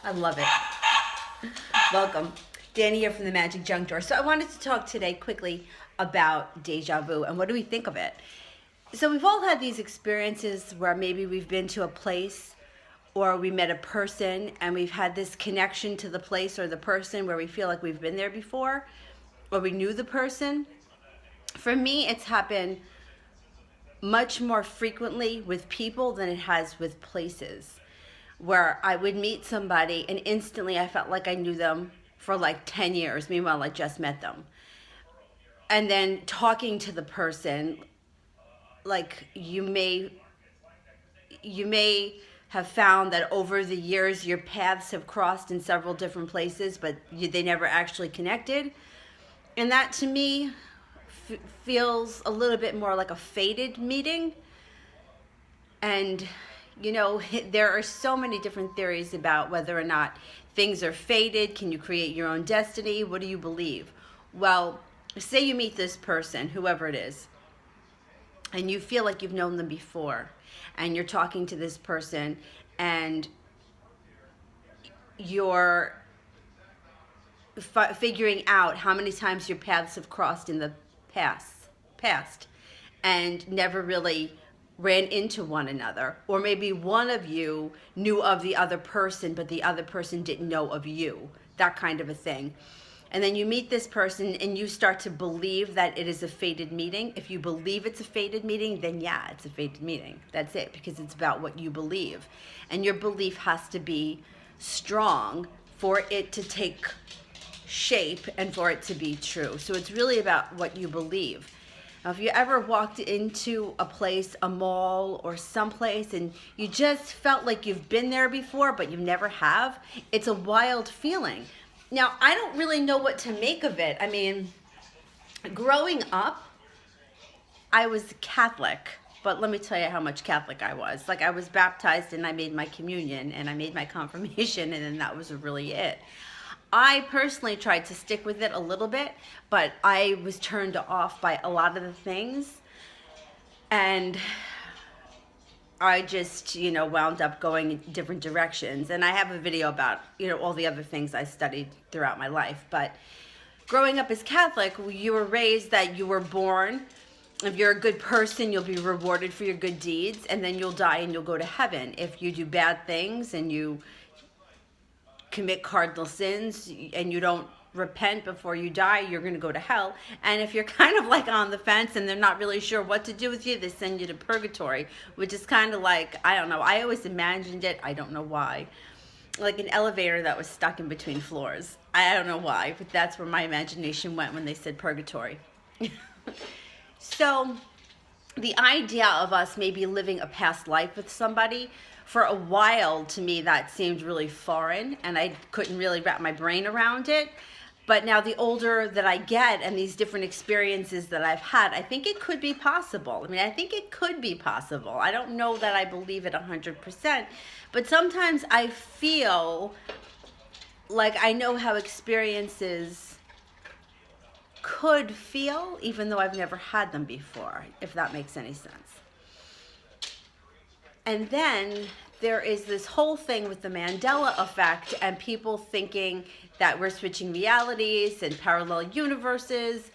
I love it. Welcome. Danny here from the Magic Junk Drawer. So I wanted to talk today quickly about deja vu and what do we think of it. So we've all had these experiences where maybe we've been to a place or we met a person and we've had this connection to the place or the person where we feel like we've been there before or we knew the person. For me, it's happened much more frequently with people than it has with places, where I would meet somebody and instantly I felt like I knew them for like 10 years. Meanwhile, I just met them. And then talking to the person, like you may have found that over the years your paths have crossed in several different places, but they never actually connected. And that to me feels a little bit more like a fated meeting. And there are so many different theories about whether or not things are fated. Can you create your own destiny? What do you believe? Well, say you meet this person, whoever it is, and you feel like you've known them before, and you're talking to this person, and you're figuring out how many times your paths have crossed in the past and never really ran into one another, or maybe one of you knew of the other person but the other person didn't know of you, that kind of a thing. And then you meet this person and you start to believe that it is a fated meeting. If you believe it's a fated meeting, then yeah, it's a fated meeting. That's it, because it's about what you believe, and your belief has to be strong for it to take shape and for it to be true. So it's really about what you believe. Now, if you ever walked into a place, a mall or someplace, and you just felt like you've been there before, but you never have, it's a wild feeling. Now, I don't really know what to make of it. I mean, growing up, I was Catholic, but let me tell you how much Catholic I was. Like, I was baptized and I made my communion and I made my confirmation, and then that was really it. I personally tried to stick with it a little bit, but I was turned off by a lot of the things, and I just, wound up going in different directions. And I have a video about, all the other things I studied throughout my life. But growing up as Catholic, you were raised that you were born. If you're a good person, you'll be rewarded for your good deeds, and then you'll die and you'll go to heaven. If you do bad things and you commit cardinal sins and you don't repent before you die, you're going to go to hell. And if you're kind of like on the fence and they're not really sure what to do with you, they send you to purgatory, which is kind of like, I don't know, I always imagined it, I don't know why, like an elevator that was stuck in between floors. I don't know why, but that's where my imagination went when they said purgatory. So the idea of us maybe living a past life with somebody, for a while, to me, that seemed really foreign, and I couldn't really wrap my brain around it. But now, the older that I get and these different experiences that I've had, I think it could be possible. I mean, I think it could be possible. I don't know that I believe it 100%, but sometimes I feel like I know how experiences could feel, even though I've never had them before, if that makes any sense. And then there is this whole thing with the Mandela effect and people thinking that we're switching realities and parallel universes.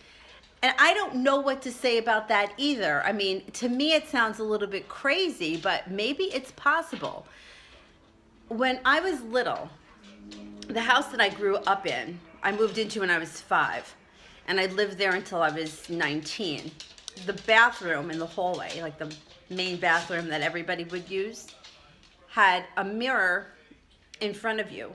And I don't know what to say about that either. I mean, to me it sounds a little bit crazy, but maybe it's possible. When I was little, the house that I grew up in, I moved into when I was 5. And I lived there until I was 19. The bathroom in the hallway, like the main bathroom that everybody would use, had a mirror in front of you,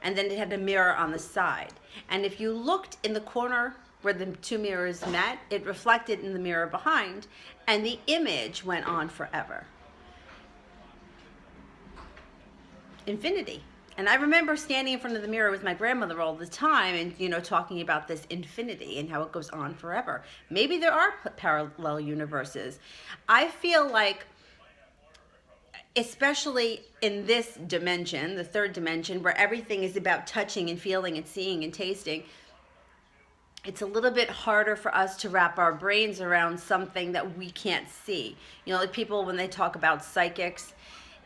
and then it had a mirror on the side. And if you looked in the corner where the two mirrors met, it reflected in the mirror behind, and the image went on forever. Infinity. And I remember standing in front of the mirror with my grandmother all the time and, talking about this infinity and how it goes on forever. Maybe there are parallel universes. I feel like, especially in this dimension, the third dimension, where everything is about touching and feeling and seeing and tasting, it's a little bit harder for us to wrap our brains around something that we can't see. Like people, when they talk about psychics,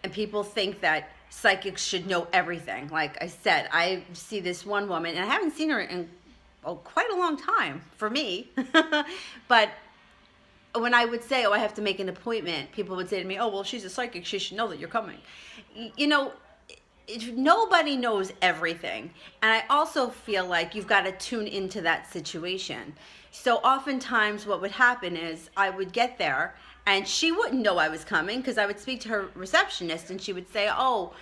and people think that psychics should know everything. Like I said, I see this one woman, and I haven't seen her in quite a long time for me. But when I would say, oh, I have to make an appointment, people would say to me, oh, well, she's a psychic. She should know that you're coming. You know, nobody knows everything. And I also feel like you've got to tune into that situation. So oftentimes what would happen is I would get there and she wouldn't know I was coming, because I would speak to her receptionist and she would say, oh,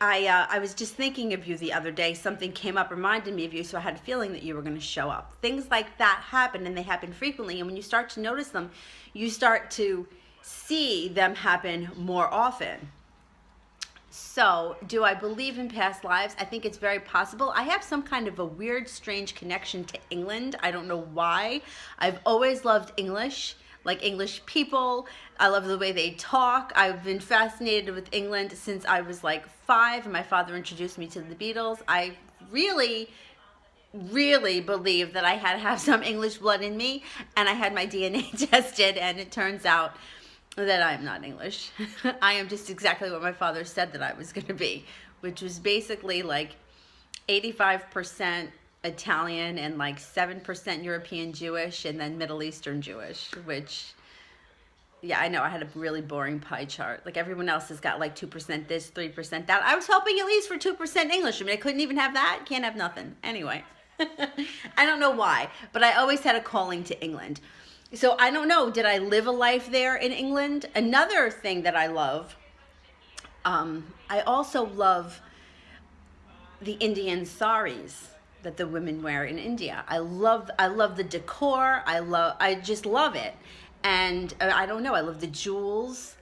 I was just thinking of you the other day. Something came up, reminded me of you, so I had a feeling that you were going to show up. Things like that happen, and they happen frequently. And when you start to notice them, you start to see them happen more often. So, do I believe in past lives? I think it's very possible. I have some kind of a weird, strange connection to England. I don't know why. I've always loved English. Like English people. I love the way they talk. I've been fascinated with England since I was like 5, and my father introduced me to the Beatles. I really, really believe that I had to have some English blood in me, and I had my DNA tested, and it turns out that I'm not English. I am just exactly what my father said that I was going to be, which was basically like 85% Italian and like 7% European Jewish, and then Middle Eastern Jewish, which, yeah, I know I had a really boring pie chart. Like everyone else has got like 2% this, 3% that. I was hoping at least for 2% English. I mean, I couldn't even have that. Can't have nothing. Anyway, I don't know why, but I always had a calling to England. So I don't know, did I live a life there in England? Another thing that I love, I also love the Indian saris that the women wear in India. I love the decor. I just love it. And I don't know, I love the jewels.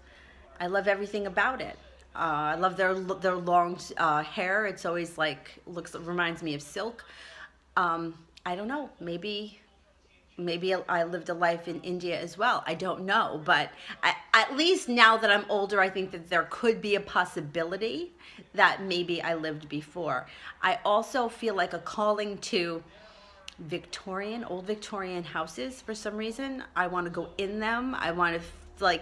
I love everything about it. I love their long hair. It's always like, reminds me of silk. I don't know, maybe I lived a life in India as well. I don't know, but at least now that I'm older, I think that there could be a possibility that maybe I lived before. I also feel like a calling to old Victorian houses for some reason. I want to go in them. I want to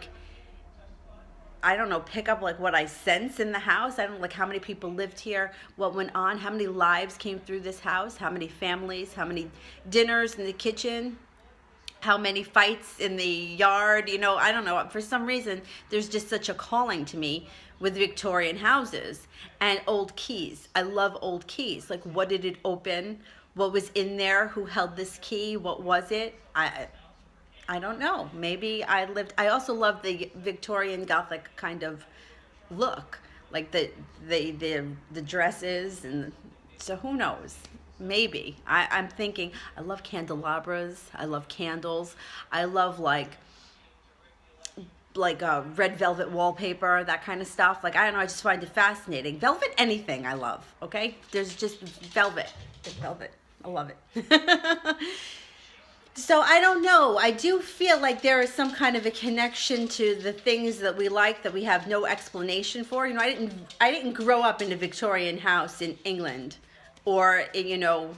I don't know, pick up like what I sense in the house. I don't know, like how many people lived here, what went on, how many lives came through this house, how many families, how many dinners in the kitchen, how many fights in the yard, you know, I don't know. For some reason, there's just such a calling to me with Victorian houses and old keys. I love old keys. Like, what did it open? What was in there? Who held this key? What was it? I don't know. Maybe I also love the Victorian Gothic kind of look, like the dresses, and so who knows? Maybe. I'm thinking, I love candelabras. I love candles. I love like red velvet wallpaper, that kind of stuff. Like, I don't know, I just find it fascinating. Velvet, anything I love, okay? There's just velvet. Velvet. I love it. So I don't know. I do feel like there is some kind of a connection to the things that we like that we have no explanation for. You know, I didn't grow up in a Victorian house in England, or you know,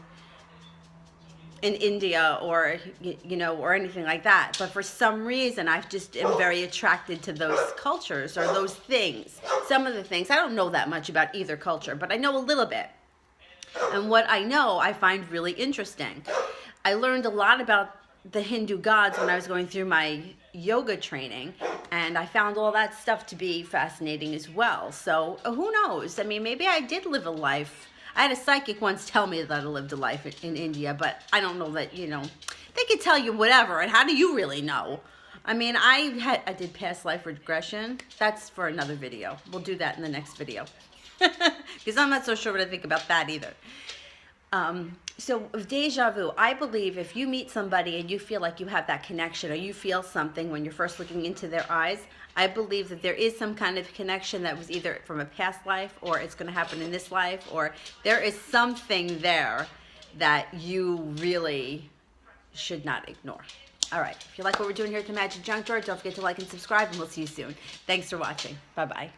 in India, or you know, or anything like that. But for some reason, I just am very attracted to those cultures or those things. Some of the things, I don't know that much about either culture, but I know a little bit. And what I know, I find really interesting. I learned a lot about the Hindu gods when I was going through my yoga training, and I found all that stuff to be fascinating as well. So who knows? I mean, maybe I did live a life. I had a psychic once tell me that I lived a life in India, but I don't know that, you know, they could tell you whatever, and how do you really know? I mean, I did past life regression. That's for another video. We'll do that in the next video. Because I'm not so sure what I think about that either. So with deja vu, I believe if you meet somebody and you feel like you have that connection, or you feel something when you're first looking into their eyes, I believe that there is some kind of connection that was either from a past life, or it's going to happen in this life, or there is something there that you really should not ignore. All right. If you like what we're doing here at the Magic Junk Drawer, don't forget to like and subscribe, and we'll see you soon. Thanks for watching. Bye-bye.